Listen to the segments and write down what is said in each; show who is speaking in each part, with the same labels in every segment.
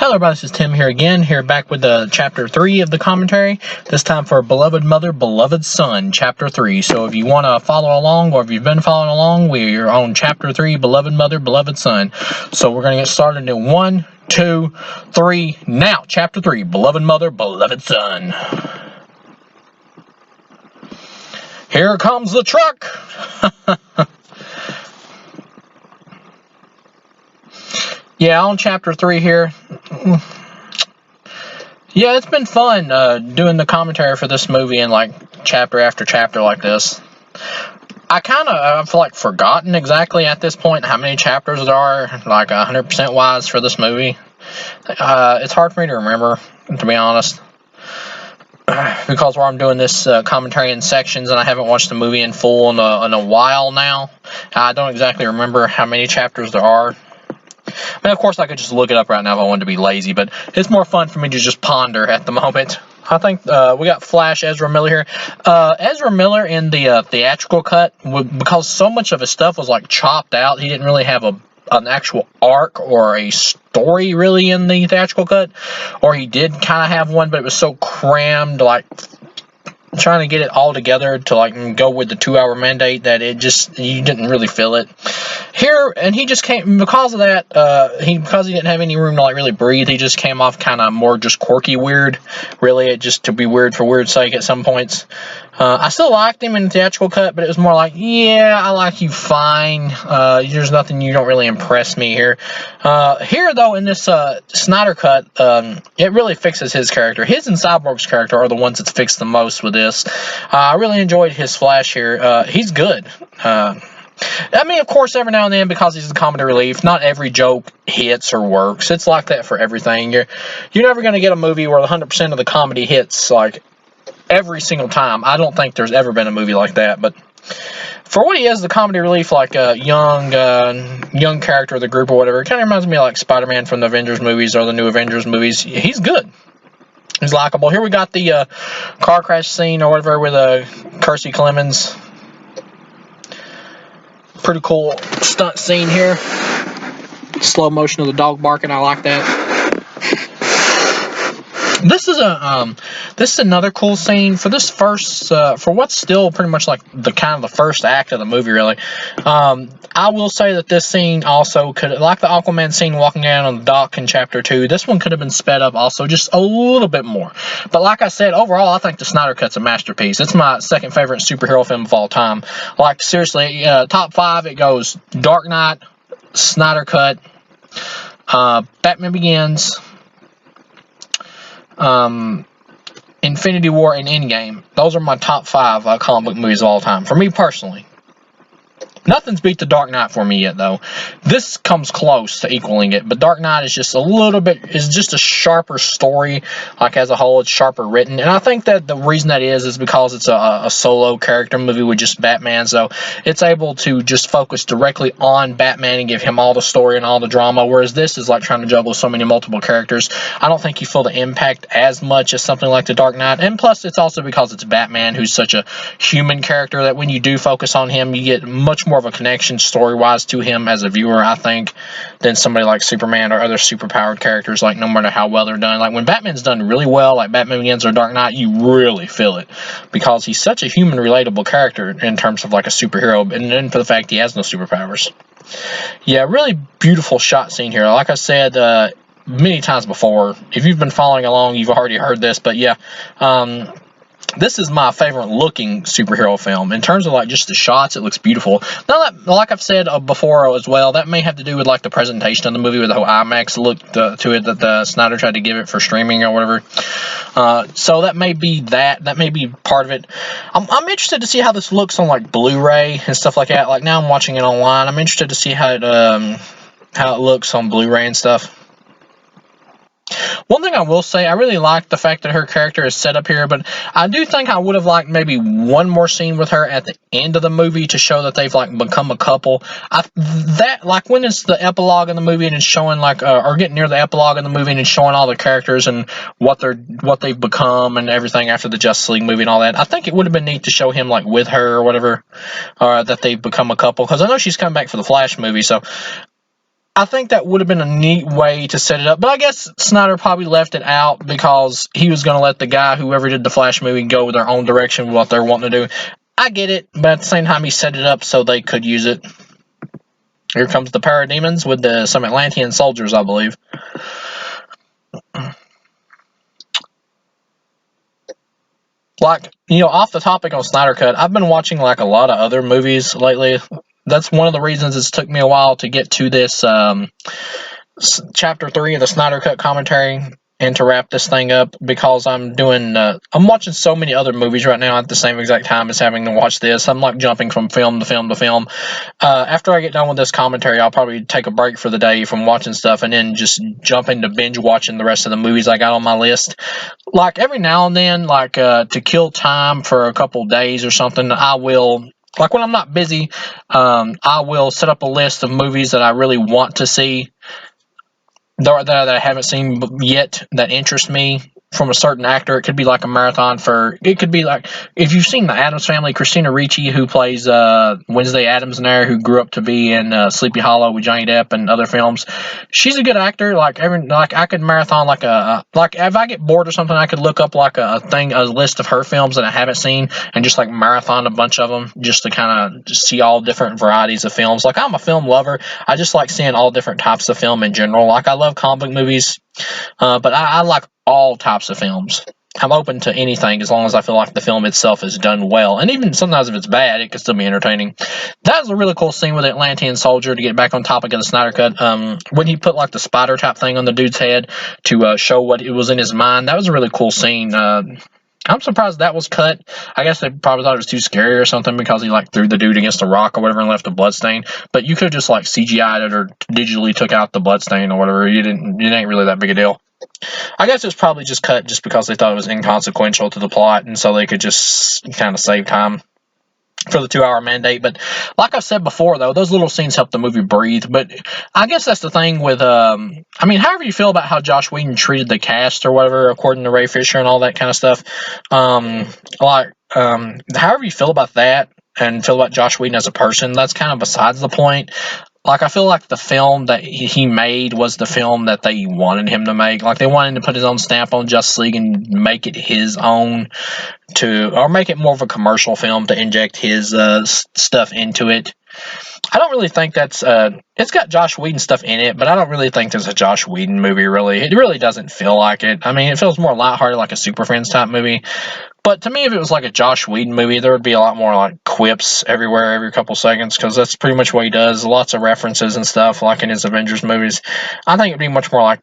Speaker 1: Hello everybody, this is Tim here again, here back with chapter 3 of the commentary, this time for Beloved Mother, Beloved Son, chapter 3. So if you want to follow along, or if you've been following along, we're on chapter 3, Beloved Mother, Beloved Son. So we're going to get started in 1, 2, 3, now, chapter 3, Beloved Mother, Beloved Son. Here comes the truck! Yeah, on chapter 3 here. Yeah, it's been fun doing the commentary for this movie and like chapter after chapter like this. I've like forgotten exactly at this point how many chapters there are, like 100% wise for this movie. It's hard for me to remember, to be honest, because where I'm doing this commentary in sections and I haven't watched the movie in full in a while now. I don't exactly remember how many chapters there are. I mean, of course, I could just look it up right now if I wanted to be lazy, but it's more fun for me to just ponder at the moment. I think we got Flash Ezra Miller here. Ezra Miller in the theatrical cut, because so much of his stuff was like chopped out, he didn't really have an actual arc or a story really in the theatrical cut, or he did kind of have one, but it was so crammed, like trying to get it all together to like go with the 2-hour mandate that you didn't really feel it here. And he just came, because of that, because he didn't have any room to like really breathe, he just came off kind of more just quirky weird, really, just to be weird for weird's sake at some points. I still liked him in the theatrical cut, but it was more like, yeah, I like you fine. There's nothing, you don't really impress me here. Here, though, in this Snyder cut, it really fixes his character. His and Cyborg's character are the ones that's fixed the most with this. I really enjoyed his Flash here. He's good. I mean, of course, every now and then, because he's the comedy relief, not every joke hits or works. It's like that for everything. You're never going to get a movie where 100% of the comedy hits, like, every single time. I don't think there's ever been a movie like that, but for what he is, the comedy relief, like a young character of the group or whatever, it kind of reminds me of like Spider-Man from the Avengers movies or the new Avengers movies. He's good. He's likable. Here we got the car crash scene or whatever with Kersey Clemens. Pretty cool stunt scene here. Slow motion of the dog barking. I like that. This is another cool scene for this first for what's still pretty much like the kind of the first act of the movie, really. I will say that this scene also could, like the Aquaman scene walking down on the dock in chapter 2, this one could have been sped up also just a little bit more. But like I said, overall, I think the Snyder Cut's a masterpiece. It's my second favorite superhero film of all time. Like, seriously, top 5, it goes Dark Knight, Snyder Cut, Batman Begins, Infinity War, and Endgame. Those are my top 5 comic book movies of all time, for me personally. Nothing's beat the Dark Knight for me yet, though. This comes close to equaling it, but Dark Knight is just a little bit, is just a sharper story, like as a whole, it's sharper written, and I think that the reason that is because it's a solo character movie with just Batman, so it's able to just focus directly on Batman and give him all the story and all the drama, whereas this is like trying to juggle so many multiple characters. I don't think you feel the impact as much as something like the Dark Knight, and plus it's also because it's Batman, who's such a human character, that when you do focus on him, you get much more of a connection story-wise to him as a viewer, I think, than somebody like Superman or other superpowered characters, like no matter how well they're done. Like when Batman's done really well, like Batman Begins or Dark Knight, you really feel it, because he's such a human relatable character in terms of like a superhero, and then for the fact he has no superpowers. Yeah, really beautiful shot scene here. Like I said many times before, if you've been following along, you've already heard this, but yeah, this is my favorite looking superhero film. In terms of like just the shots, it looks beautiful. Now that, like I've said before as well, that may have to do with like the presentation of the movie with the whole IMAX look to it that the Snyder tried to give it for streaming or whatever. So that may be that may be part of it. I'm interested to see how this looks on like Blu-ray and stuff like that. Like now I'm watching it online. I'm interested to see how it looks on Blu-ray and stuff. One thing I will say, I really like the fact that her character is set up here, but I do think I would have liked maybe one more scene with her at the end of the movie to show that they've like become a couple. Like when it's the epilogue in the movie and it's showing like, or getting near the epilogue in the movie and it's showing all the characters and what they've become and everything after the Justice League movie and all that. I think it would have been neat to show him like with her or whatever, that they've become a couple, because I know she's coming back for the Flash movie, so I think that would have been a neat way to set it up, but I guess Snyder probably left it out because he was going to let the guy, whoever did the Flash movie, go their own direction with what they're wanting to do. I get it, but at the same time, he set it up so they could use it. Here comes the Parademons with some Atlantean soldiers, I believe. Like, off the topic on Snyder Cut, I've been watching like a lot of other movies lately. That's one of the reasons it's took me a while to get to this chapter 3 of the Snyder Cut commentary and to wrap this thing up, because I'm watching so many other movies right now at the same exact time as having to watch this. I'm like jumping from film to film to film. After I get done with this commentary, I'll probably take a break for the day from watching stuff and then just jump into binge watching the rest of the movies I got on my list. Like every now and then, like to kill time for a couple days or something, I will. Like when I'm not busy, I will set up a list of movies that I really want to see, that I haven't seen yet, that interest me, from a certain actor. It could be like a marathon it could be like, if you've seen the Addams Family, Christina Ricci, who plays Wednesday Addams in there, who grew up to be in Sleepy Hollow with Johnny Depp and other films. She's a good actor. Like I could marathon like if I get bored or something, I could look up like a list of her films that I haven't seen and just like marathon a bunch of them, just to kind of see all different varieties of films. Like, I'm a film lover. I just like seeing all different types of film in general. Like, I love comic book movies, but I like all types of films. I'm open to anything as long as I feel like the film itself is done well. And even sometimes if it's bad, it can still be entertaining. That was a really cool scene with the Atlantean soldier, to get back on topic of the Snyder Cut. When he put like the spider type thing on the dude's head to show what it was in his mind, that was a really cool scene. I'm surprised that was cut. I guess they probably thought it was too scary or something, because he like threw the dude against a rock or whatever and left a blood stain. But you could have just like CGI'd it or digitally took out the blood stain or whatever. It ain't really that big a deal. I guess it was probably just cut just because they thought it was inconsequential to the plot, and so they could just kind of save time for the 2-hour mandate. But like I've said before, though, those little scenes help the movie breathe. But I guess that's the thing with, however you feel about how Josh Whedon treated the cast or whatever, according to Ray Fisher and all that kind of stuff, however you feel about that and feel about Josh Whedon as a person, that's kind of besides the point. Like, I feel like the film that he made was the film that they wanted him to make. Like, they wanted him to put his own stamp on Justice League and make it his own, or make it more of a commercial film to inject his stuff into it. I don't really think that's it's got Josh Whedon stuff in it, but I don't really think there's a Josh Whedon movie, really. It really doesn't feel like it. I mean, it feels more lighthearted, like a Super Friends type movie. But to me, if it was like a Josh Whedon movie, there would be a lot more like quips everywhere, every couple seconds, because that's pretty much what he does. Lots of references and stuff, like in his Avengers movies. I think it'd be much more like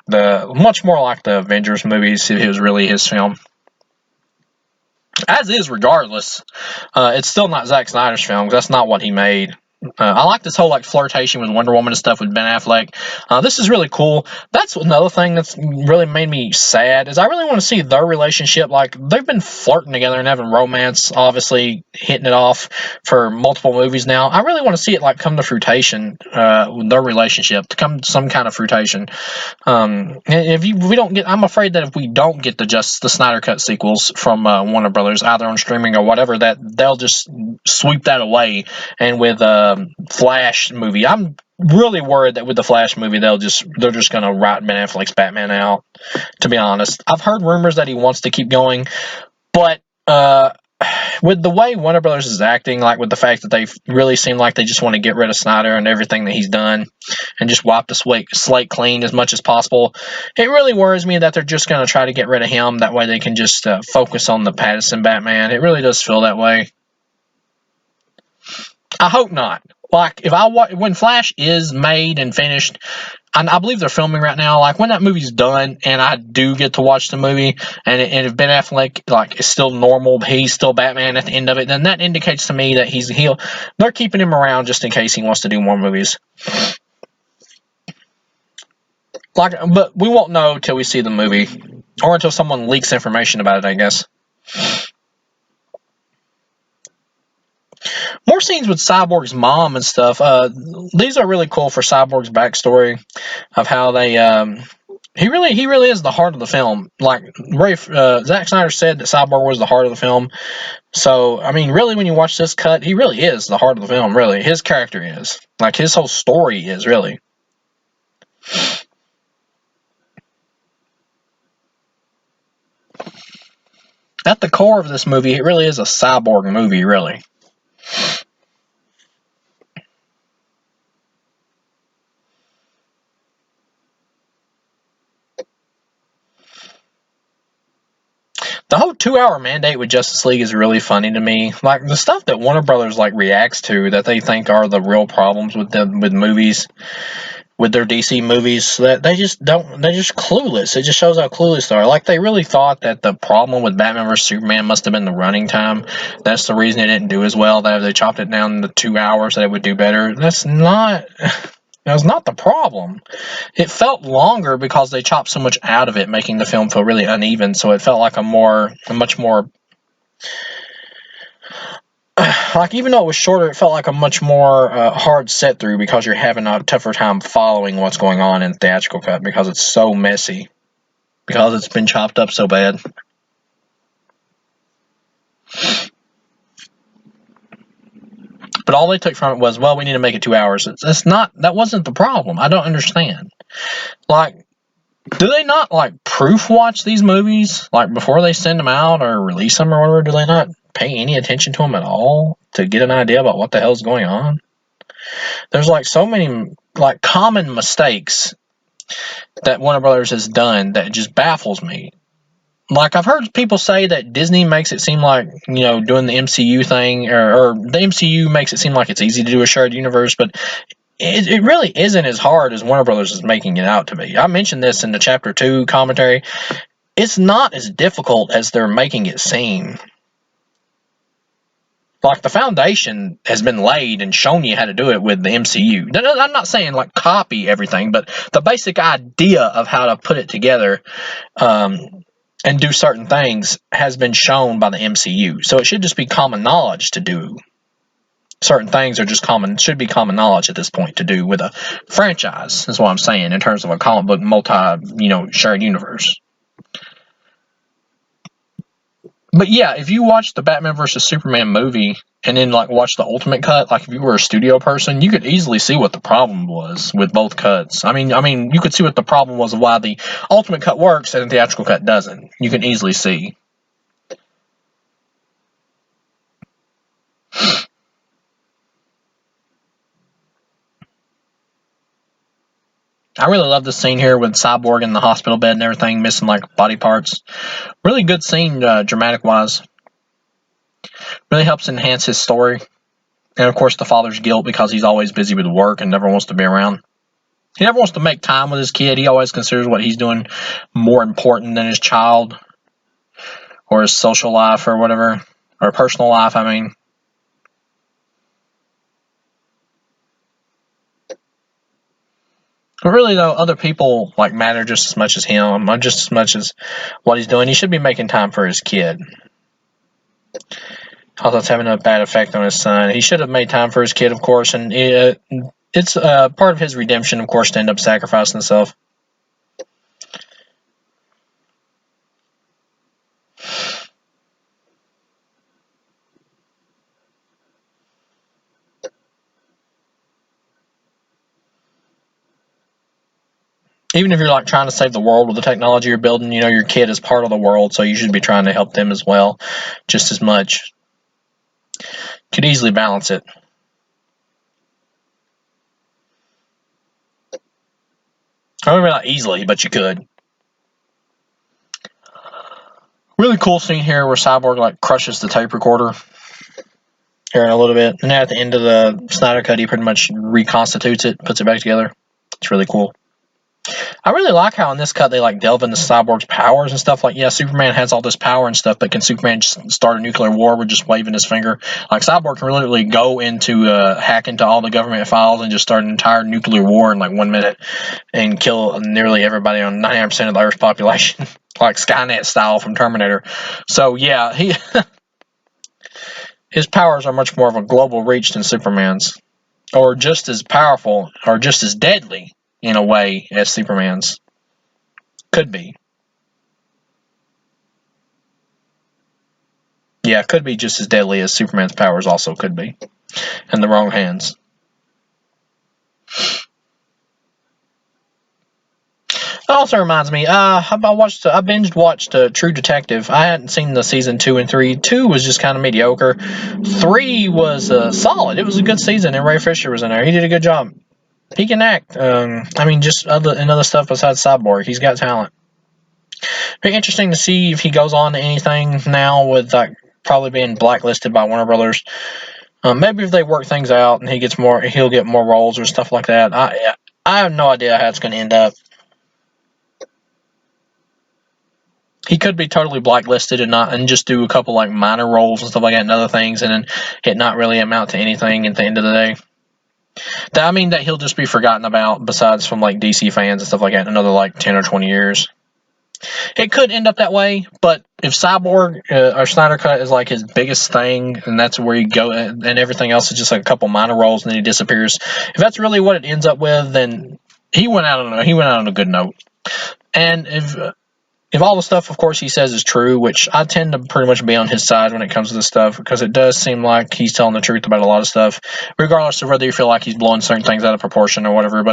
Speaker 1: the Avengers movies if it was really his film. As is, regardless, it's still not Zack Snyder's film, because that's not what he made. I like this whole like flirtation with Wonder Woman and stuff with Ben Affleck. This is really cool. That's another thing that's really made me sad, is I really want to see their relationship. Like, they've been flirting together and having romance, obviously hitting it off for multiple movies now. I really want to see it like come to fruition, with their relationship, to come to some kind of fruition. I'm afraid that if we don't get the Snyder Cut sequels from Warner Brothers, either on streaming or whatever, that they'll just sweep that away. And with Flash movie, I'm really worried that with the Flash movie they're just gonna write Ben Affleck's Batman out, to be honest. I've heard rumors that he wants to keep going, but with the way Warner Brothers is acting, like with the fact that they really seem like they just want to get rid of Snyder and everything that he's done and just wipe the slate clean as much as possible, it really worries me that they're just going to try to get rid of him. That way they can just focus on the Pattinson Batman. It really does feel that way. I hope not. Like, when Flash is made and finished, and I believe they're filming right now, like when that movie's done and I do get to watch the movie, and if Ben Affleck like is still normal, he's still Batman at the end of it, then that indicates to me that they're keeping him around just in case he wants to do more movies. Like, but we won't know till we see the movie, or until someone leaks information about it, I guess. More scenes with Cyborg's mom and stuff. These are really cool for Cyborg's backstory of how they. He really is the heart of the film. Like Zack Snyder said that Cyborg was the heart of the film. So I mean, really, when you watch this cut, he really is the heart of the film. Really, his character is, like, his whole story is really. At the core of this movie, it really is a cyborg movie, really. The whole 2 hour mandate with Justice League is really funny to me. Like the stuff that Warner Brothers like reacts to that they think are the real problems with them with movies, with their DC movies, that they just don't. They're just clueless. It just shows how clueless they are. Like they really thought that the problem with Batman vs Superman must have been the running time. That's the reason it didn't do as well. That if they chopped it down to 2 hours, that it would do better. That's not. That was not the problem. It felt longer because they chopped so much out of it, making the film feel really uneven. So it felt like a much more, like even though it was shorter, it felt like a much more hard set through because you're having a tougher time following what's going on in theatrical cut because it's so messy, because it's been chopped up so bad. But all they took from it was, well, we need to make it 2 hours. It's not. That wasn't the problem. I don't understand. Like, do they not like proof watch these movies like before they send them out or release them or whatever? Do they not pay any attention to them at all to get an idea about what the hell's going on? There's like so many like common mistakes that Warner Brothers has done that just baffles me. Like I've heard people say that Disney makes it seem like, doing the MCU thing, or the MCU makes it seem like it's easy to do a shared universe, but it really isn't as hard as Warner Brothers is making it out to be. I mentioned this in the Chapter 2 commentary. It's not as difficult as they're making it seem. Like the foundation has been laid and shown you how to do it with the MCU. I'm not saying like copy everything, but the basic idea of how to put it together and do certain things has been shown by the MCU. So it should just be common knowledge to do. Certain things are just should be common knowledge at this point to do with a franchise, is what I'm saying, in terms of a comic book shared universe. But yeah, if you watch the Batman vs Superman movie and then like watch the Ultimate Cut, like if you were a studio person, you could easily see what the problem was with both cuts. I mean, you could see what the problem was of why the Ultimate Cut works and the theatrical cut doesn't. You can easily see. I really love this scene here with Cyborg in the hospital bed and everything, missing like body parts. Really good scene, dramatic wise. Really helps enhance his story. And of course, the father's guilt because he's always busy with work and never wants to be around. He never wants to make time with his kid. He always considers what he's doing more important than his child or his social life or whatever, or personal life, I mean. But really, though, other people like matter just as much as him, just as much as what he's doing. He should be making time for his kid. Although it's having a bad effect on his son. He should have made time for his kid, of course, and it's part of his redemption, of course, to end up sacrificing himself. Even if you're like trying to save the world with the technology you're building, your kid is part of the world, so you should be trying to help them as well, just as much. Could easily balance it. I mean, not easily, but you could. Really cool scene here where Cyborg like crushes the tape recorder here in a little bit, and then at the end of the Snyder cut, he pretty much reconstitutes it, puts it back together. It's really cool. I really like how in this cut they like delve into Cyborg's powers and stuff. Like, yeah, Superman has all this power and stuff, but can Superman just start a nuclear war with just waving his finger? Like, Cyborg can literally go into hack into all the government files and just start an entire nuclear war in like 1 minute and kill nearly everybody on 99% of the Earth's population, like Skynet style from Terminator. So yeah, his powers are much more of a global reach than Superman's, or just as powerful, or just as deadly in a way as Superman's could be. Yeah, could be just as deadly as Superman's powers also could be, in the wrong hands. also reminds me, I binged watched True Detective. I hadn't seen the season 2 and 3. 2 was just kind of mediocre. 3 was solid. It was a good season, and Ray Fisher was in there. He did a good job. He can act. Just other stuff besides Cyborg. He's got talent. Very interesting to see if he goes on to anything now with like probably being blacklisted by Warner Brothers. Maybe if they work things out and he'll get more roles or stuff like that. I have no idea how it's going to end up. He could be totally blacklisted and just do a couple like minor roles and stuff like that and other things, and then it not really amount to anything at the end of the day. That he'll just be forgotten about besides from like DC fans and stuff like that in another like 10 or 20 years. It could end up that way, but if Cyborg or Snyder Cut is like his biggest thing, and that's where you go, and everything else is just like a couple minor roles, and then he disappears. If that's really what it ends up with, then he went out on a good note. And if all the stuff, of course, he says is true, which I tend to pretty much be on his side when it comes to this stuff, because it does seem like he's telling the truth about a lot of stuff, regardless of whether you feel like he's blowing certain things out of proportion or whatever,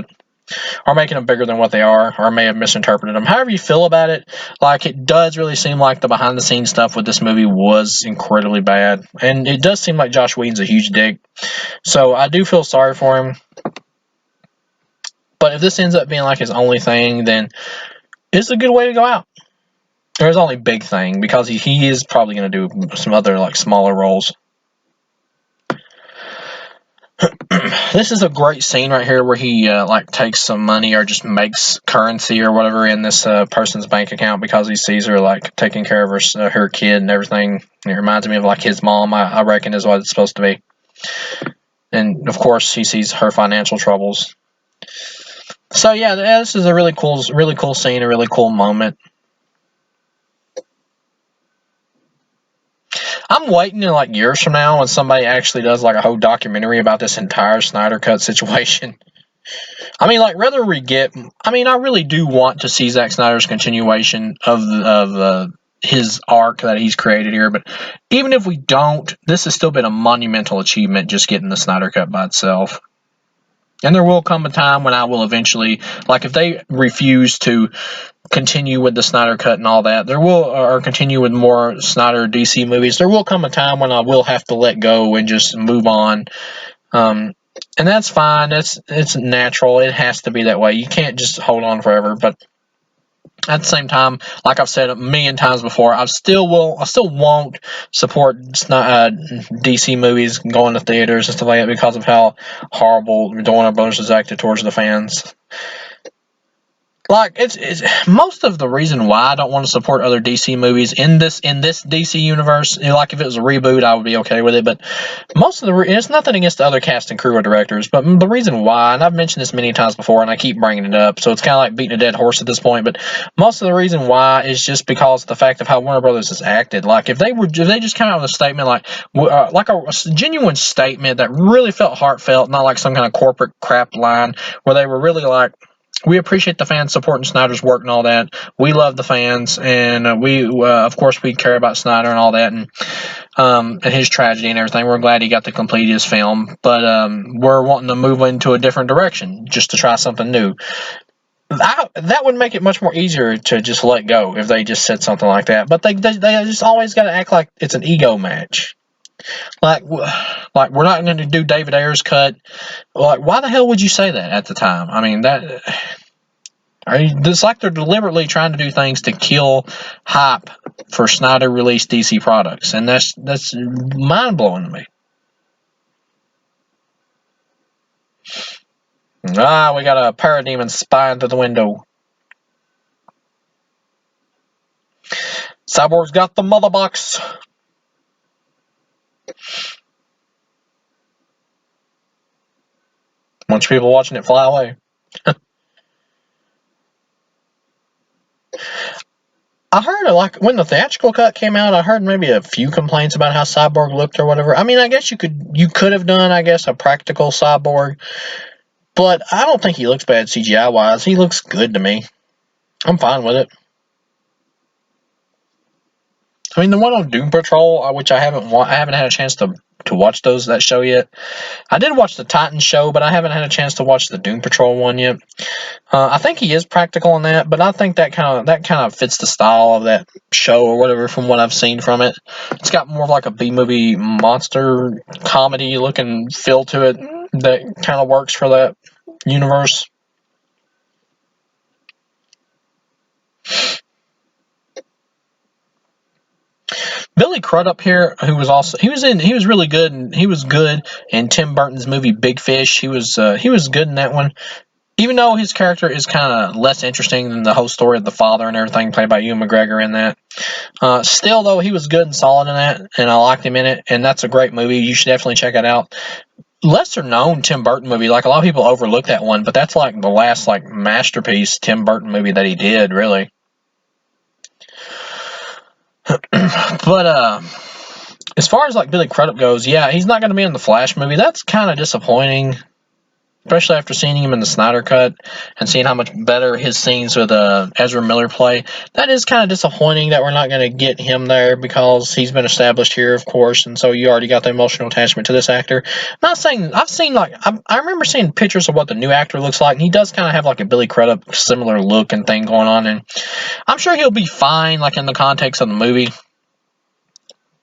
Speaker 1: or making them bigger than what they are, or may have misinterpreted them. However you feel about it, like it does really seem like the behind-the-scenes stuff with this movie was incredibly bad, and it does seem like Joss Whedon's a huge dick. So I do feel sorry for him. But if this ends up being like his only thing, then it's a good way to go out. Or his only big thing, because he is probably going to do some other like smaller roles. This is a great scene right here where he takes some money or just makes currency or whatever in this person's bank account because he sees her like taking care of her kid and everything. It reminds me of like his mom, I reckon, is what it's supposed to be. And of course, he sees her financial troubles. So yeah, this is a really cool scene, a really cool moment. I'm waiting in like years from now when somebody actually does like a whole documentary about this entire Snyder Cut situation. I really do want to see Zack Snyder's continuation of his arc that he's created here. But even if we don't, this has still been a monumental achievement just getting the Snyder Cut by itself. And there will come a time when I will eventually, like if they refuse to continue with the Snyder Cut and all that, or continue with more Snyder DC movies, there will come a time when I will have to let go and just move on. And that's fine. It's natural. It has to be that way. You can't just hold on forever. But at the same time, like I've said a million times before, I still won't support DC movies going to theaters and stuff like that because of how horrible Warner Brothers has acted towards the fans. Like it's most of the reason why I don't want to support other DC movies in this DC universe. Like if it was a reboot, I would be okay with it. But most of it's nothing against the other cast and crew or directors. But the reason why, and I've mentioned this many times before, and I keep bringing it up, so it's kind of like beating a dead horse at this point. But most of the reason why is just because of the fact of how Warner Brothers has acted. Like if they just came out with a statement like a genuine statement that really felt heartfelt, not like some kind of corporate crap line where they were really like, we appreciate the fans supporting Snyder's work and all that. We love the fans, and we, of course, we care about Snyder and all that, and his tragedy and everything. We're glad he got to complete his film, but we're wanting to move into a different direction just to try something new. That would make it much more easier to just let go if they just said something like that. But they just always got to act like it's an ego match. Like we're not going to do David Ayer's cut. Like, why the hell would you say that at the time? I mean, it's like they're deliberately trying to do things to kill hype for Snyder released DC products, and that's mind blowing to me. We got a parademon spying through the window. Cyborg's got the mother box. Bunch of people watching it fly away. I heard like when the theatrical cut came out, I heard maybe a few complaints about how Cyborg looked or whatever. I mean, I guess you could have done, I guess, a practical Cyborg, but I don't think he looks bad CGI wise. He looks good to me. I'm fine with it. I mean, the one on Doom Patrol, which I haven't had a chance to watch that show yet. I did watch the Titans show, but I haven't had a chance to watch the Doom Patrol one yet. I think he is practical in that, but I think that kind of fits the style of that show or whatever from what I've seen from it. It's got more of like a B-movie monster comedy looking feel to it that kind of works for that universe. Billy Crudup here, he was really good, and he was good in Tim Burton's movie Big Fish. He was good in that one. Even though his character is kind of less interesting than the whole story of the father and everything played by Ewan McGregor in that. Still, though, he was good and solid in that, and I liked him in it, and that's a great movie. You should definitely check it out. Lesser known Tim Burton movie, like a lot of people overlook that one, but that's like the last like masterpiece Tim Burton movie that he did, really. But as far as like Billy Crudup goes, yeah, he's not going to be in the Flash movie. That's kind of disappointing, especially after seeing him in the Snyder Cut and seeing how much better his scenes with Ezra Miller play. That is kind of disappointing that we're not going to get him there because he's been established here, of course, and so you already got the emotional attachment to this actor. I'm not saying I've seen I remember seeing pictures of what the new actor looks like, and he does kind of have like a Billy Crudup similar look and thing going on, and I'm sure he'll be fine like in the context of the movie.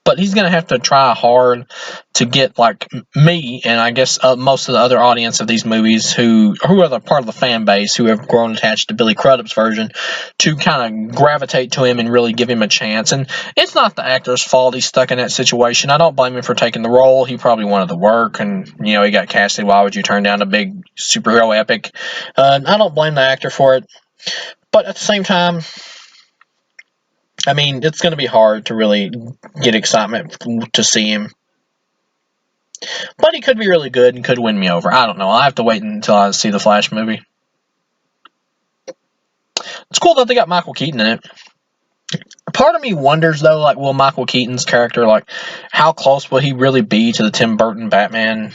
Speaker 1: But he's going to have to try hard to get like me and I guess most of the other audience of these movies who are the part of the fan base who have grown attached to Billy Crudup's version to kind of gravitate to him and really give him a chance. And it's not the actor's fault he's stuck in that situation. I don't blame him for taking the role. He probably wanted the work, and he got casted. Why would you turn down a big superhero epic? I don't blame the actor for it. But at the same time, I mean, it's going to be hard to really get excitement to see him. But he could be really good and could win me over. I don't know. I'll have to wait until I see the Flash movie. It's cool that they got Michael Keaton in it. Part of me wonders, though, like, will Michael Keaton's character, like, how close will he really be to the Tim Burton Batman?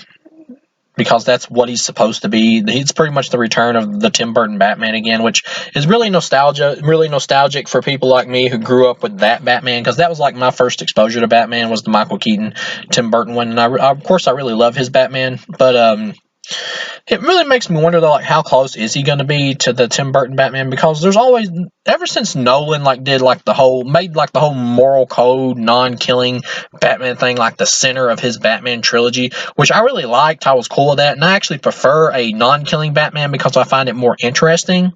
Speaker 1: Because that's what he's supposed to be. He's pretty much the return of the Tim Burton Batman again, which is really nostalgic for people like me who grew up with that Batman, because that was like my first exposure to Batman was the Michael Keaton, Tim Burton one, and of course I really love his Batman, but it really makes me wonder though, like how close is he going to be to the Tim Burton Batman? Because there's always, ever since Nolan made the whole moral code, non-killing Batman thing like the center of his Batman trilogy, which I really liked. I was cool with that, and I actually prefer a non-killing Batman because I find it more interesting.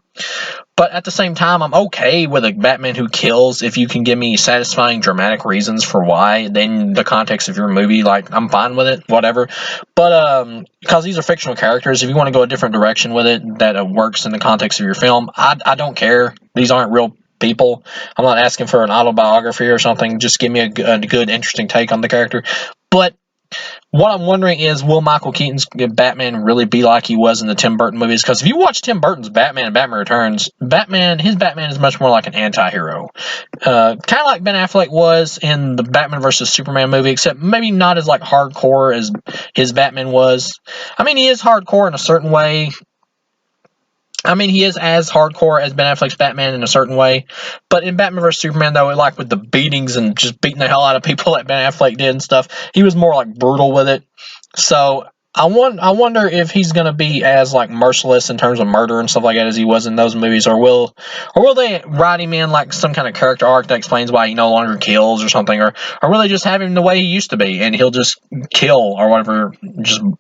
Speaker 1: But at the same time, I'm okay with a Batman who kills if you can give me satisfying dramatic reasons for why. Then the context of your movie, like, I'm fine with it, whatever. But because these are fictional characters, if you want to go a different direction with it that works in the context of your film, I don't care. These aren't real people. I'm not asking for an autobiography or something. Just give me a good, interesting take on the character. But what I'm wondering is, will Michael Keaton's Batman really be like he was in the Tim Burton movies? Because if you watch Tim Burton's Batman and Batman Returns, his Batman is much more like an anti-hero. Kind of like Ben Affleck was in the Batman vs. Superman movie, except maybe not as like hardcore as his Batman was. I mean, he is hardcore in a certain way. I mean, he is as hardcore as Ben Affleck's Batman in a certain way. But in Batman vs. Superman, though, like with the beatings and just beating the hell out of people like Ben Affleck did and stuff, he was more like brutal with it. So I wonder if he's going to be as like merciless in terms of murder and stuff like that as he was in those movies, or will they write him in like some kind of character arc that explains why he no longer kills or something, or will they just have him the way he used to be and he'll just kill or whatever,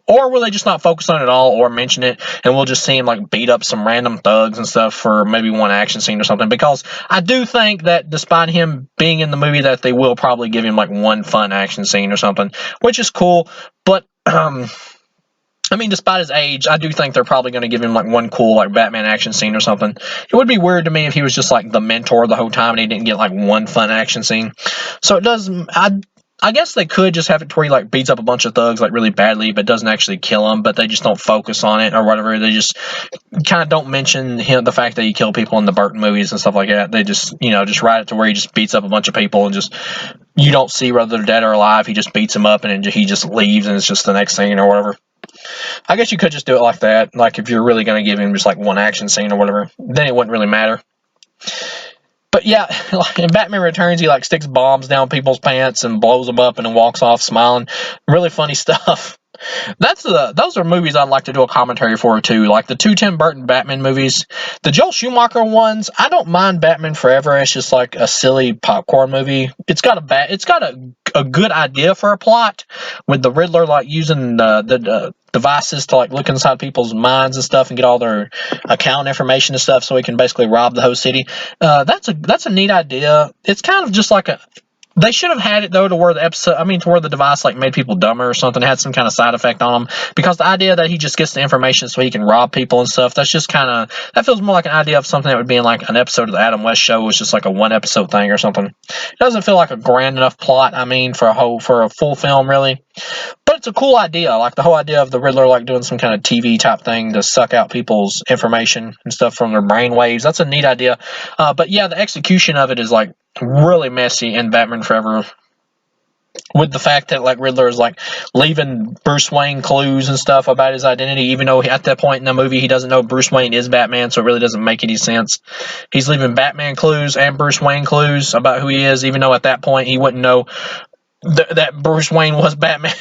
Speaker 1: or will they just not focus on it at all or mention it and we'll just see him like beat up some random thugs and stuff for maybe one action scene or something? Because I do think that despite him being in the movie, that they will probably give him like one fun action scene or something, which is cool. But I mean, despite his age, I do think they're probably going to give him like one cool like Batman action scene or something. It would be weird to me if he was just like the mentor the whole time and he didn't get like one fun action scene. So it does. I guess they could just have it to where he like beats up a bunch of thugs like really badly, but doesn't actually kill them. But they just don't focus on it or whatever. They just kind of don't mention the fact that he killed people in the Burton movies and stuff like that. They just just write it to where he just beats up a bunch of people and just you don't see whether they're dead or alive. He just beats them up and then he just leaves and it's just the next scene or whatever. I guess you could just do it like that. Like if you're really going to give him just like one action scene or whatever, then it wouldn't really matter. But But yeah, like in Batman Returns, he like sticks bombs down people's pants and blows them up and then walks off smiling. Really funny stuff. Those are movies I'd like to do a commentary for too. Like the two Tim Burton Batman movies, the Joel Schumacher ones. I don't mind Batman Forever. It's just like a silly popcorn movie. It's got a good idea for a plot with the Riddler like using the devices to like look inside people's minds and stuff and get all their account information and stuff so he can basically rob the whole city. That's a neat idea. It's kind of just like a they should have had it though to where the device like made people dumber or something, had some kind of side effect on them. Because the idea that he just gets the information so he can rob people and stuff, that feels more like an idea of something that would be in like an episode of the Adam West Show, was just like a one episode thing or something. It doesn't feel like a grand enough plot. I mean, for a full film really. But it's a cool idea, like the whole idea of the Riddler like doing some kind of TV type thing to suck out people's information and stuff from their brain waves. That's a neat idea. But yeah, the execution of it is like really messy in Batman Forever. With the fact that like Riddler is like leaving Bruce Wayne clues and stuff about his identity, even though at that point in the movie he doesn't know Bruce Wayne is Batman, so it really doesn't make any sense. He's leaving Batman clues and Bruce Wayne clues about who he is, even though at that point he wouldn't know that Bruce Wayne was Batman.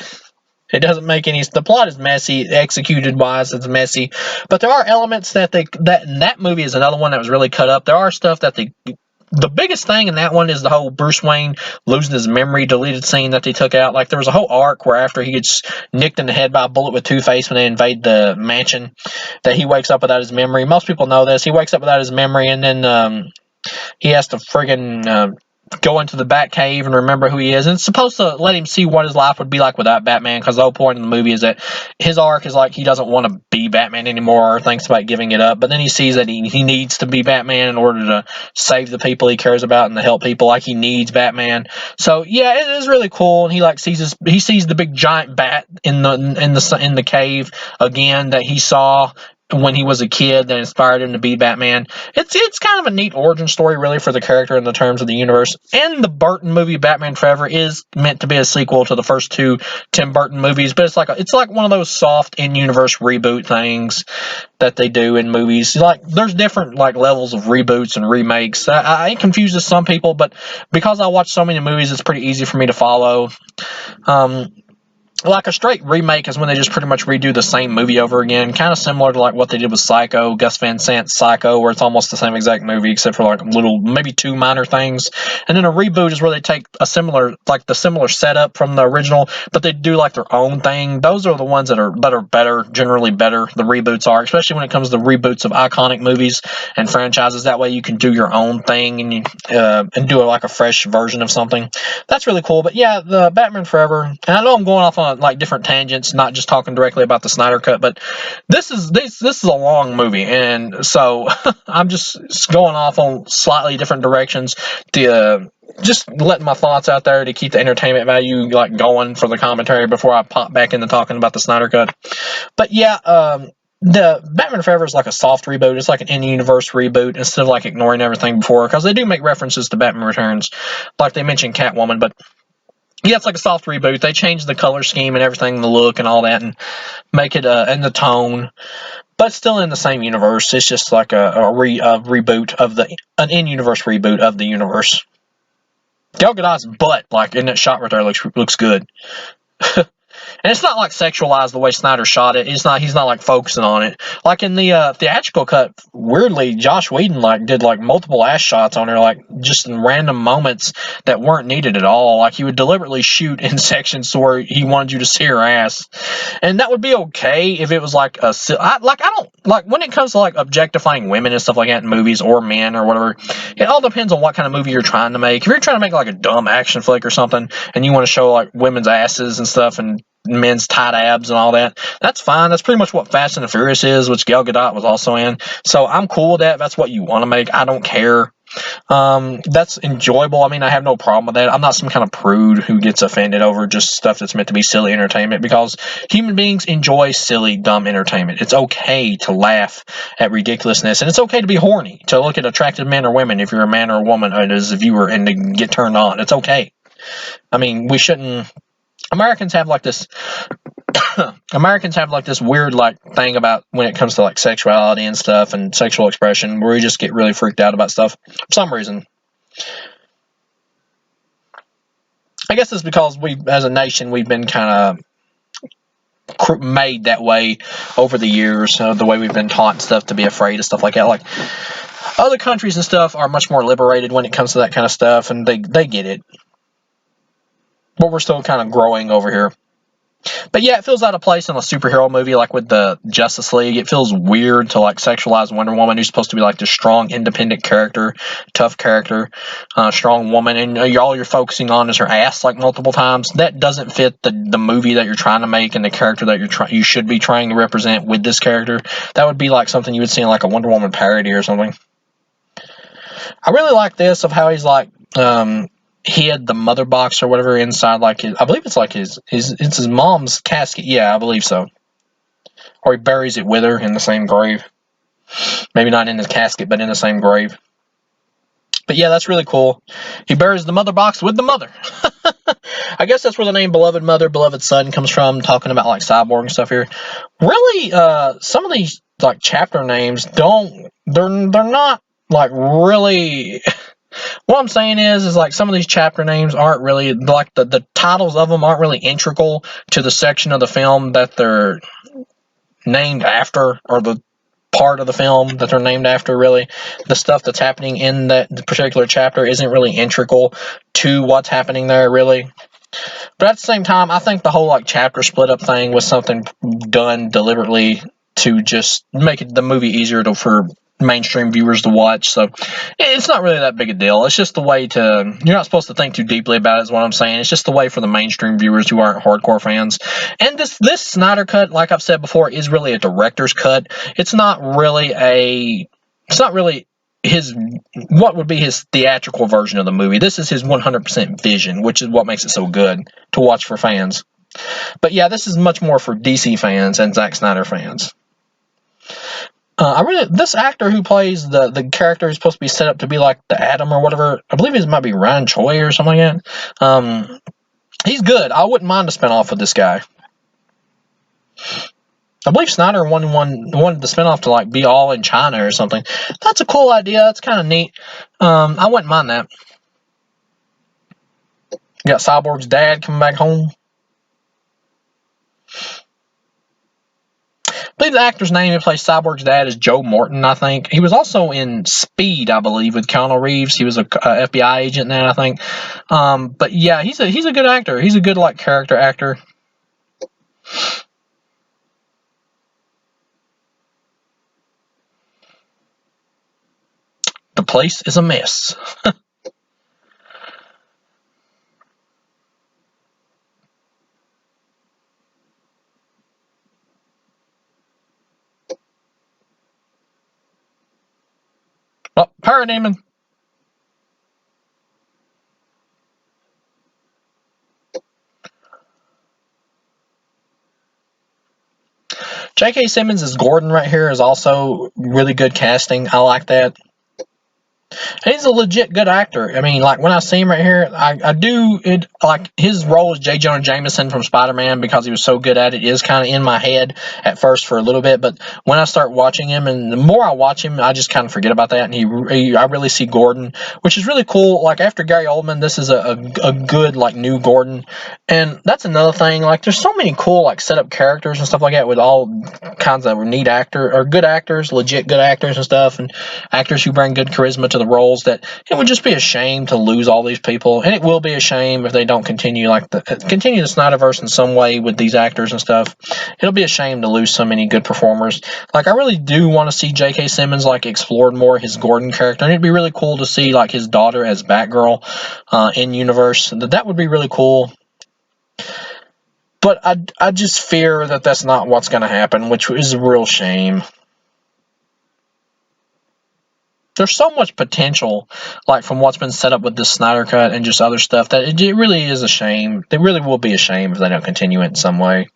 Speaker 1: It doesn't make any. The plot is messy, executed wise, it's messy, but there are elements that movie is another one that was really cut up. There are stuff that the biggest thing in that one is the whole Bruce Wayne losing his memory deleted scene that they took out. Like there was a whole arc where after he gets nicked in the head by a bullet with Two-Face when they invade the mansion, that he wakes up without his memory. Most people know this. He wakes up without his memory, and then he has to friggin' go into the Batcave and remember who he is. And it's supposed to let him see what his life would be like without Batman, because the whole point of the movie is that his arc is like he doesn't want to be Batman anymore or thinks about giving it up. But then he sees that he needs to be Batman in order to save the people he cares about and to help people. Like he needs Batman. So yeah, it is really cool. And he like sees the big giant bat in the cave again that he saw when he was a kid that inspired him to be Batman. It's kind of a neat origin story really for the character in the terms of the universe. And the Burton movie Batman Forever is meant to be a sequel to the first two Tim Burton movies, but it's like one of those soft in-universe reboot things that they do in movies. Like there's different like levels of reboots and remakes. It confuses some people, but because I watch so many movies, it's pretty easy for me to follow. Like a straight remake is when they just pretty much redo the same movie over again, kind of similar to like what they did with Psycho, Gus Van Sant's Psycho, where it's almost the same exact movie except for like maybe two minor things. And then a reboot is where they take the similar setup from the original, but they do like their own thing. Those are the ones that are better, generally better. The reboots are, especially when it comes to reboots of iconic movies and franchises. That way you can do your own thing and do like a fresh version of something. That's really cool. But yeah, the Batman Forever, and I know I'm going off on like different tangents, not just talking directly about the Snyder Cut, but this is a long movie, and so I'm just going off on slightly different directions to just letting my thoughts out there to keep the entertainment value like going for the commentary before I pop back into talking about the Snyder Cut. But yeah, the Batman Forever is like a soft reboot. It's like an in-universe reboot instead of like ignoring everything before, because they do make references to Batman Returns, like they mentioned Catwoman, but yeah, it's like a soft reboot. They change the color scheme and everything, the look and all that, and make it and the tone, but still in the same universe. It's just like a reboot of an in-universe reboot of the universe. Gal Gadot's butt, like in that shot right there, looks good. And it's not like sexualized the way Snyder shot it. He's not like focusing on it. Like in the theatrical cut, weirdly, Josh Whedon like did like multiple ass shots on her, like just in random moments that weren't needed at all. Like he would deliberately shoot in sections where he wanted you to see her ass, and that would be okay if it was like I don't like when it comes to like objectifying women and stuff like that in movies or men or whatever. It all depends on what kind of movie you're trying to make. If you're trying to make like a dumb action flick or something, and you want to show like women's asses and stuff and men's tight abs and all that, that's fine. That's pretty much what Fast and the Furious is, which Gal Gadot was also in. So I'm cool with that. That's what you want to make. I don't care. That's enjoyable. I mean, I have no problem with that. I'm not some kind of prude who gets offended over just stuff that's meant to be silly entertainment, because human beings enjoy silly, dumb entertainment. It's okay to laugh at ridiculousness, and it's okay to be horny, to look at attractive men or women if you're a man or a woman as a viewer and to get turned on. It's okay. I mean, we shouldn't. Americans have like this weird like thing about when it comes to like sexuality and stuff and sexual expression, where we just get really freaked out about stuff for some reason. I guess it's because we, as a nation, we've been kind of made that way over the years. The way we've been taught and stuff to be afraid of stuff like that. Like other countries and stuff are much more liberated when it comes to that kind of stuff, and they get it. But we're still kind of growing over here. But yeah, it feels out of place in a superhero movie, like with the Justice League. It feels weird to like sexualize Wonder Woman, who's supposed to be like this strong, independent character, tough character, strong woman, and all you're focusing on is her ass like multiple times. That doesn't fit the movie that you're trying to make and the character that you should be trying to represent with this character. That would be like something you would see in like a Wonder Woman parody or something. I really like this of how he's like. He had the mother box or whatever inside, like I believe it's like it's his mom's casket. Yeah, I believe so. Or he buries it with her in the same grave. Maybe not in the casket, but in the same grave. But yeah, that's really cool. He buries the mother box with the mother. I guess that's where the name Beloved Mother, Beloved Son comes from, talking about like Cyborg and stuff here. Really, some of these like chapter names they're not like really. What I'm saying is like some of these chapter names aren't really like the titles of them aren't really integral to the section of the film that they're named after, or the part of the film that they're named after. Really, the stuff that's happening in that particular chapter isn't really integral to what's happening there, really. But at the same time, I think the whole like chapter split up thing was something done deliberately to just make the movie easier for mainstream viewers to watch. So it's not really that big a deal. It's just the way to, you're not supposed to think too deeply about it, is what I'm saying. It's just the way for the mainstream viewers who aren't hardcore fans. And this Snyder cut, like I've said before, is really a director's cut. It's not really what would be his theatrical version of the movie. This is his 100% vision, which is what makes it so good to watch for fans. But yeah, this is much more for DC fans and Zack Snyder fans. This actor who plays the character who's supposed to be set up to be like the Atom or whatever, I believe his might be Ryan Choi or something like that. He's good. I wouldn't mind a spinoff with this guy. I believe Snyder wanted the spinoff to like be all in China or something. That's a cool idea. That's kind of neat. I wouldn't mind that. You got Cyborg's dad coming back home. I believe the actor's name who plays Cyborg's dad is Joe Morton, I think. He was also in Speed, I believe, with Keanu Reeves. He was a FBI agent then, I think. But yeah, he's a good actor. He's a good like character actor. The place is a mess. Oh, Parademon. J.K. Simmons as Gordon right here is also really good casting. I like that. He's a legit good actor. I mean, like when I see him right here, I do it like his role as J. Jonah Jameson from Spider-Man, because he was so good at it, is kind of in my head at first for a little bit, but when I start watching him, and the more I watch him, I just kind of forget about that, and I really see Gordon, which is really cool. Like after Gary Oldman, this is a good like new Gordon, and that's another thing. Like there's so many cool like setup characters and stuff like that with all kinds of neat good actors, legit good actors and stuff, and actors who bring good charisma to the roles, that it would just be a shame to lose all these people, and it will be a shame if they don't continue the Snyderverse in some way with these actors and stuff. It'll be a shame to lose so many good performers. Like I really do want to see J.K. Simmons like explored more his Gordon character, and it'd be really cool to see like his daughter as Batgirl in universe. That would be really cool. But I just fear that that's not what's going to happen, which is a real shame. There's so much potential, like from what's been set up with this Snyder Cut and just other stuff, that it really is a shame. It really will be a shame if they don't continue it in some way.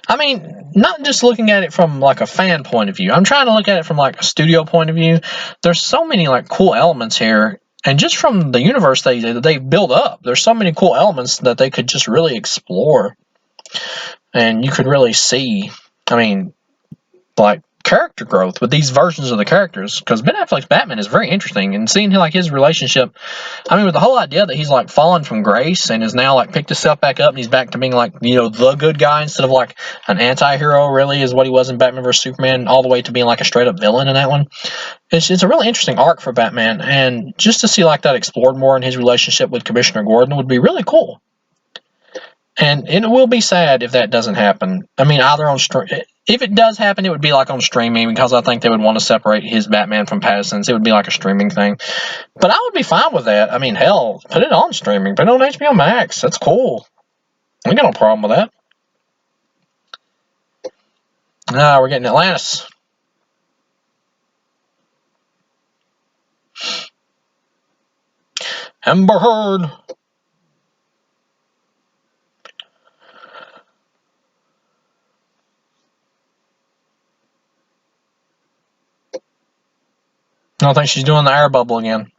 Speaker 1: I mean, not just looking at it from like a fan point of view. I'm trying to look at it from like a studio point of view. There's so many like cool elements here, and just from the universe they build up, there's so many cool elements that they could just really explore, and you could really see. I mean, like character growth with these versions of the characters, because Ben Affleck's Batman is very interesting, and seeing like his relationship, I mean, with the whole idea that he's like fallen from grace and is now like picked himself back up and he's back to being like, you know, the good guy instead of like an anti-hero, really is what he was in Batman vs Superman, all the way to being like a straight up villain in that one. It's a really interesting arc for Batman, and just to see like that explored more in his relationship with Commissioner Gordon would be really cool. And it will be sad if that doesn't happen. I mean, either on if it does happen, it would be like on streaming, because I think they would want to separate his Batman from Pattinson's. It would be like a streaming thing. But I would be fine with that. I mean, hell, put it on streaming. Put it on HBO Max. That's cool. We got no problem with that. Ah, we're getting Atlantis. Amber Heard. I don't think she's doing the air bubble again.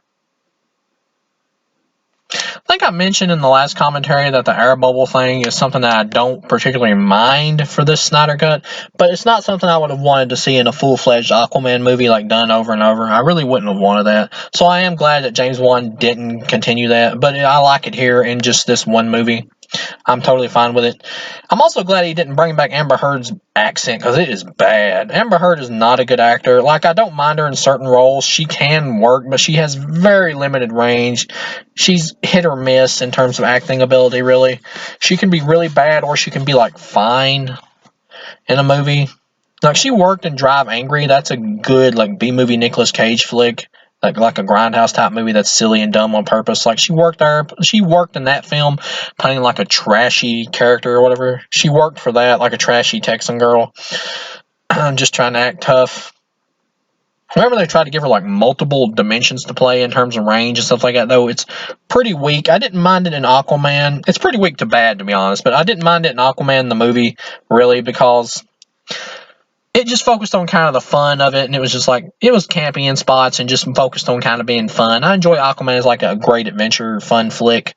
Speaker 1: I think I mentioned in the last commentary that the air bubble thing is something that I don't particularly mind for this Snyder Cut, but it's not something I would have wanted to see in a full-fledged Aquaman movie, like done over and over. I really wouldn't have wanted that. So I am glad that James Wan didn't continue that, but I like it here in just this one movie. I'm totally fine with it. I'm also glad he didn't bring back Amber Heard's accent, because it is bad. Amber Heard is not a good actor. Like, I don't mind her in certain roles. She can work, but she has very limited range. She's hit or miss in terms of acting ability, really. She can be really bad, or she can be, like, fine in a movie. Like, she worked in Drive Angry. That's a good, like, B-movie Nicolas Cage flick. Like a grindhouse type movie that's silly and dumb on purpose. Like, she worked there. She worked in that film playing like a trashy character or whatever. She worked for that, like a trashy Texan girl. Just trying to act tough. Whenever they try to give her like multiple dimensions to play in terms of range and stuff like that, though, it's pretty weak. I didn't mind it in Aquaman. It's pretty weak to bad, to be honest, but I didn't mind it in Aquaman, the movie, really, because it just focused on kind of the fun of it, and it was just like, it was campy in spots and just focused on kind of being fun. I enjoy Aquaman as like a great adventure, fun flick.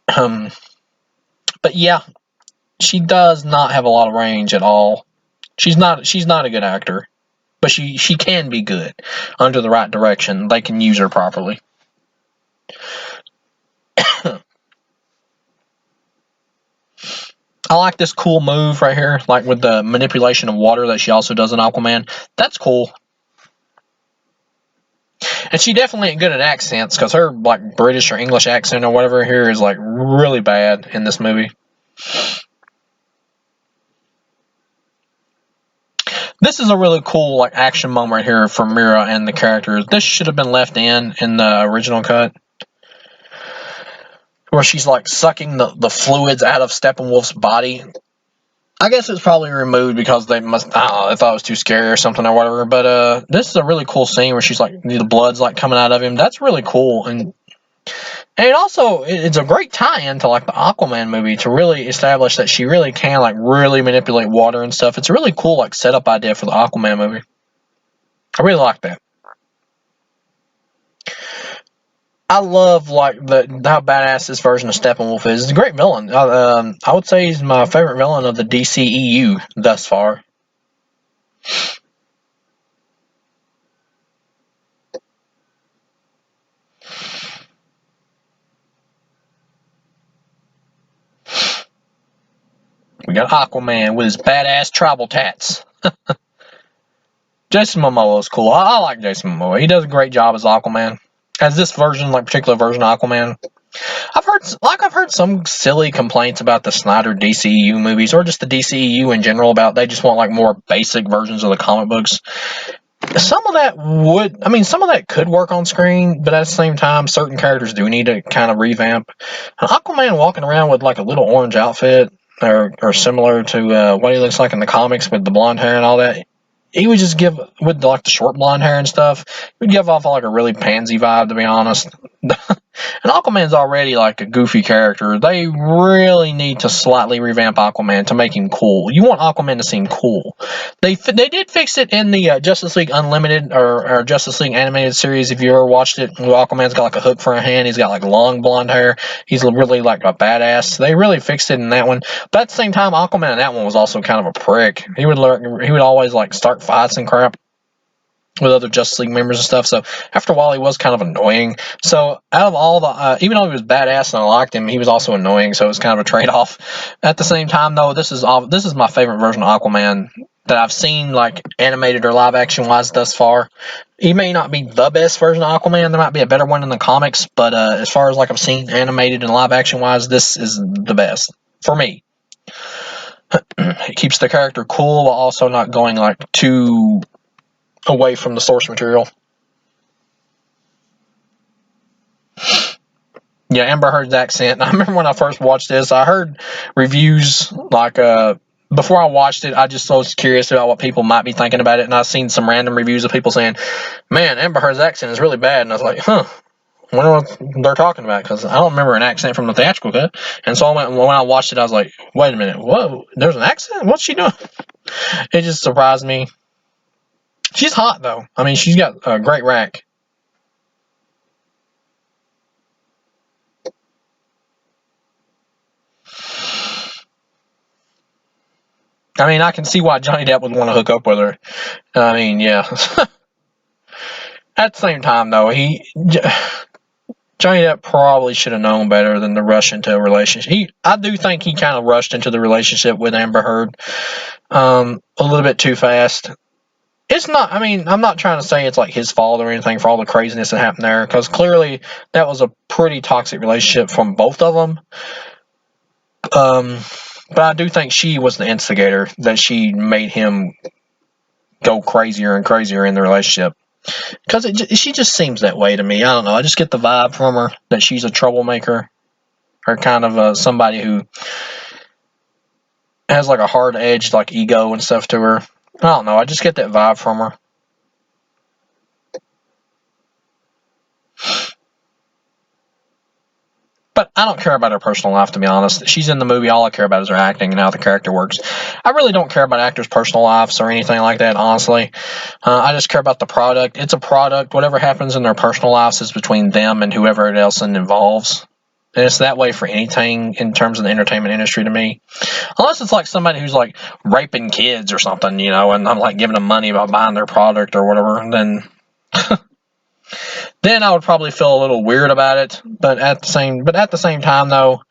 Speaker 1: But yeah, she does not have a lot of range at all. She's not a good actor, but she can be good under the right direction. They can use her properly. I like this cool move right here, like with the manipulation of water that she also does in Aquaman. That's cool. And she definitely ain't good at accents, because her like British or English accent or whatever here is like really bad in this movie. This is a really cool like action moment here for Mira and the characters. This should have been left in the original cut, where she's like sucking the fluids out of Steppenwolf's body. I guess it's probably removed because they must, I don't know, they thought it was too scary or something or whatever. But this is a really cool scene where she's like, the blood's like coming out of him. That's really cool. And it also, it's a great tie-in to like the Aquaman movie to really establish that she really can like really manipulate water and stuff. It's a really cool like setup idea for the Aquaman movie. I really like that. I love like how badass this version of Steppenwolf is. He's a great villain. I would say he's my favorite villain of the DCEU thus far. We got Aquaman with his badass tribal tats. Jason Momoa is cool. I like Jason Momoa. He does a great job as Aquaman. As this version, like particular version of Aquaman. I've heard some silly complaints about the Snyder DCEU movies, or just the DCEU in general, about they just want like more basic versions of the comic books. Some of that could work on screen, but at the same time, certain characters do need to kind of revamp. Aquaman walking around with like a little orange outfit, or similar to what he looks like in the comics with the blonde hair and all that. He would just give, with like the short blonde hair and stuff, he would give off like a really pansy vibe, to be honest. And Aquaman's already like a goofy character. They really need to slightly revamp Aquaman to make him cool. You want Aquaman to seem cool. They did fix it in the Justice League Unlimited or Justice League animated series. If you ever watched it, Aquaman's got like a hook for a hand. He's got like long blonde hair. He's really like a badass. They really fixed it in that one. But at the same time, Aquaman in that one was also kind of a prick. He would always like start fights and crap with other Justice League members and stuff. So after a while, he was kind of annoying. So out of all the, even though he was badass and I liked him, he was also annoying. So it was kind of a trade-off. At the same time, though, this is my favorite version of Aquaman that I've seen, like animated or live action wise thus far. He may not be the best version of Aquaman. There might be a better one in the comics, but as far as like I've seen animated and live action wise, this is the best for me. It keeps the character cool while also not going like too away from the source material. Yeah, Amber Heard's accent. I remember when I first watched this, I heard reviews like before I watched it, I just was curious about what people might be thinking about it, and I've seen some random reviews of people saying, "Man, Amber Heard's accent is really bad," and I was like, "Huh." I wonder what they're talking about, because I don't remember an accent from the theatrical cut. And so when I watched it, I was like, wait a minute, whoa, there's an accent? What's she doing? It just surprised me. She's hot, though. I mean, she's got a great rack. I mean, I can see why Johnny Depp would want to hook up with her. I mean, yeah. At the same time, though, Johnny Depp probably should have known better than to rush into a relationship. I do think he kind of rushed into the relationship with Amber Heard a little bit too fast. It's not, I mean, I'm not trying to say it's like his fault or anything for all the craziness that happened there, because clearly that was a pretty toxic relationship from both of them. But I do think she was the instigator, that she made him go crazier and crazier in the relationship. Because she just seems that way to me. I don't know. I just get the vibe from her that she's a troublemaker, or kind of somebody who has like a hard-edged like ego and stuff to her. I don't know. I just get that vibe from her. But I don't care about her personal life, to be honest. She's in the movie. All I care about is her acting and how the character works. I really don't care about actors' personal lives or anything like that, honestly. I just care about the product. It's a product. Whatever happens in their personal lives is between them and whoever else it involves. And it's that way for anything in terms of the entertainment industry to me. Unless it's like somebody who's like raping kids or something, and I'm like giving them money by buying their product or whatever, then then I would probably feel a little weird about it. But at the same time, though,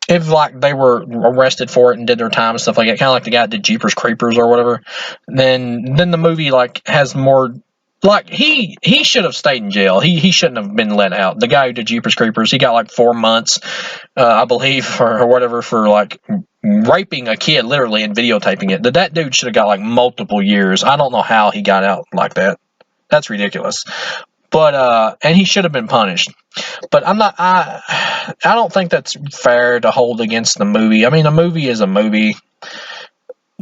Speaker 1: if like they were arrested for it and did their time and stuff like that, kind of like the guy that did Jeepers Creepers or whatever, then the movie like has more. Like he should have stayed in jail. He shouldn't have been let out. The guy who did Jeepers Creepers, he got like 4 months, I believe, or whatever, for like raping a kid literally and videotaping it. That dude should have got like multiple years. I don't know how he got out like that. That's ridiculous. But and he should have been punished. But I don't think that's fair to hold against the movie. I mean, a movie is a movie,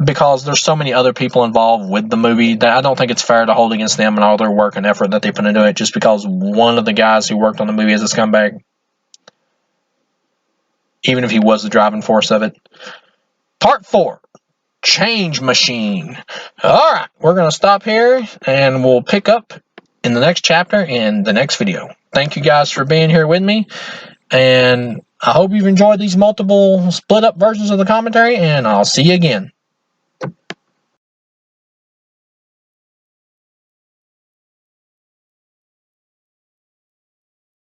Speaker 1: because there's so many other people involved with the movie that I don't think it's fair to hold against them and all their work and effort that they put into it just because one of the guys who worked on the movie is a scumbag, even if he was the driving force of it. Part 4, Change Machine. Alright, we're going to stop here and we'll pick up in the next chapter in the next video. Thank you guys for being here with me, and I hope you've enjoyed these multiple split up versions of the commentary, and I'll see you again.